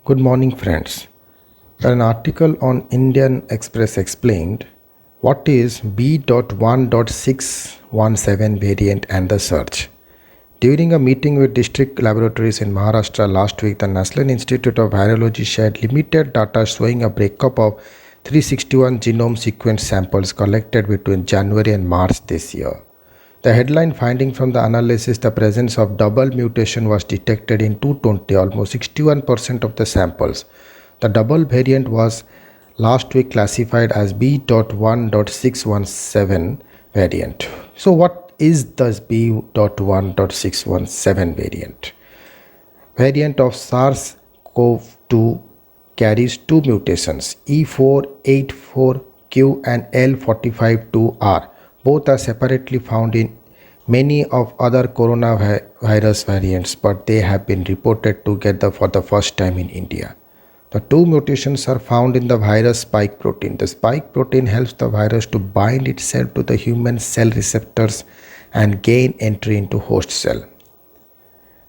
Good morning, friends. An article on Indian Express explained what is B.1.617 variant and the search. During a meeting with district laboratories in Maharashtra last week, the National Institute of Virology shared limited data showing a breakup of 361 genome sequence samples collected between January and March this year. The headline finding from the analysis, the presence of double mutation was detected in 220, almost 61% of the samples. The double variant was last week classified as B.1.617 variant. So what is this B.1.617 variant? Variant of SARS-CoV-2 carries two mutations, E484Q and L452R. Both are separately found in many of other coronavirus variants, but they have been reported together for the first time in India. The two mutations are found in the virus spike protein. The spike protein helps the virus to bind itself to the human cell receptors and gain entry into host cell.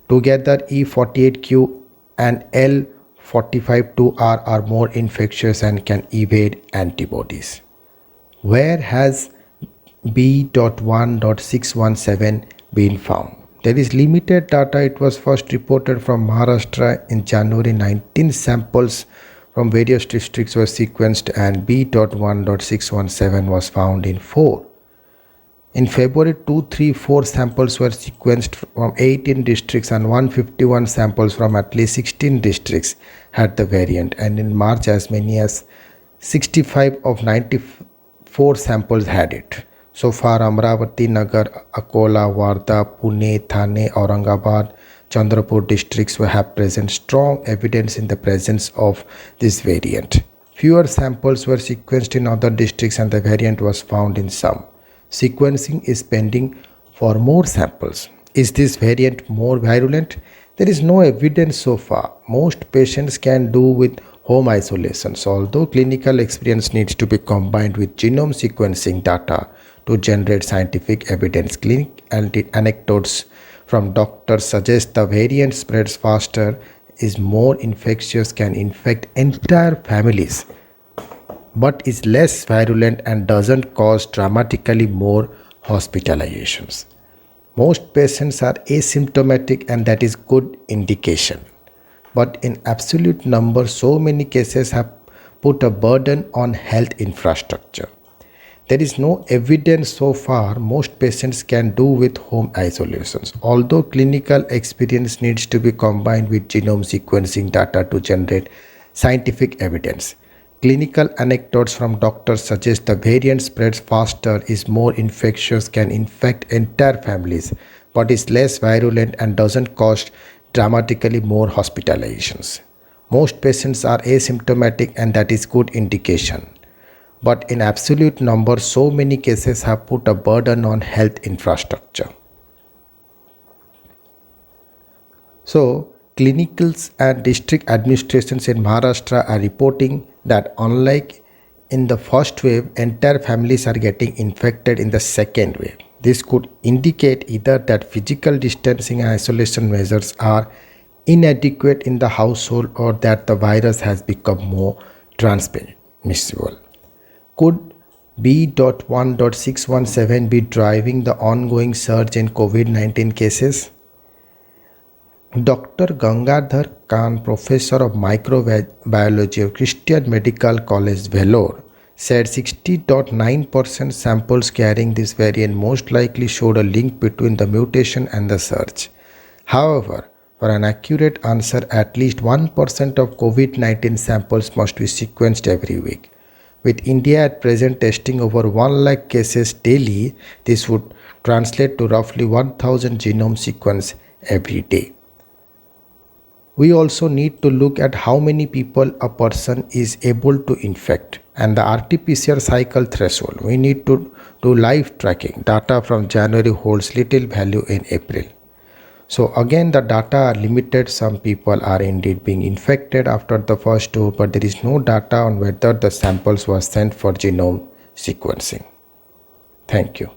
Together, E484Q and L452R are more infectious and can evade antibodies. Where has B.1.617 been found? There is limited data. It was first reported from Maharashtra in January. 19 samples from various districts were sequenced and B.1.617 was found in 4. In February, 234 samples were sequenced from 18 districts and 151 samples from at least 16 districts had the variant, and in March as many as 65 of 94 samples had it. So far, Amravati, Nagar, Akola, Wardha, Pune, Thane, Aurangabad, Chandrapur districts have present strong evidence in the presence of this variant. Fewer samples were sequenced in other districts and the variant was found in some. Sequencing is pending for more samples. Is this variant more virulent? There is no evidence so far. Most patients can do with home isolations, although clinical experience needs to be combined with genome sequencing data to generate scientific evidence. Clinical anecdotes from doctors suggest the variant spreads faster, is more infectious, can infect entire families, but is less virulent and doesn't cause dramatically more hospitalizations. Most patients are asymptomatic and that is good indication. But in absolute numbers, so many cases have put a burden on health infrastructure. There is no evidence so far. Most patients can do with home isolations, although clinical experience needs to be combined with genome sequencing data to generate scientific evidence. Clinical anecdotes from doctors suggest the variant spreads faster, is more infectious, can infect entire families, but is less virulent and doesn't cause dramatically more hospitalizations. Most patients are asymptomatic and that is good indication. But in absolute numbers, so many cases have put a burden on health infrastructure. So, clinicals and district administrations in Maharashtra are reporting that unlike in the first wave, entire families are getting infected in the second wave. This could indicate either that physical distancing and isolation measures are inadequate in the household or that the virus has become more transmissible. Could B.1.617 be driving the ongoing surge in COVID-19 cases? Dr. Gangadhar Khan, professor of microbiology of Christian Medical College, Vellore, said 60.9% samples carrying this variant most likely showed a link between the mutation and the surge. However, for an accurate answer, at least 1% of COVID-19 samples must be sequenced every week. With India at present testing over 1 lakh cases daily, this would translate to roughly 1000 genome sequence every day. We also need to look at how many people a person is able to infect and the RT-PCR cycle threshold. We need to do live tracking. Data from January holds little value in April. So again, the data are limited. Some people are indeed being infected after the first dose, but there is no data on whether the samples were sent for genome sequencing. Thank you.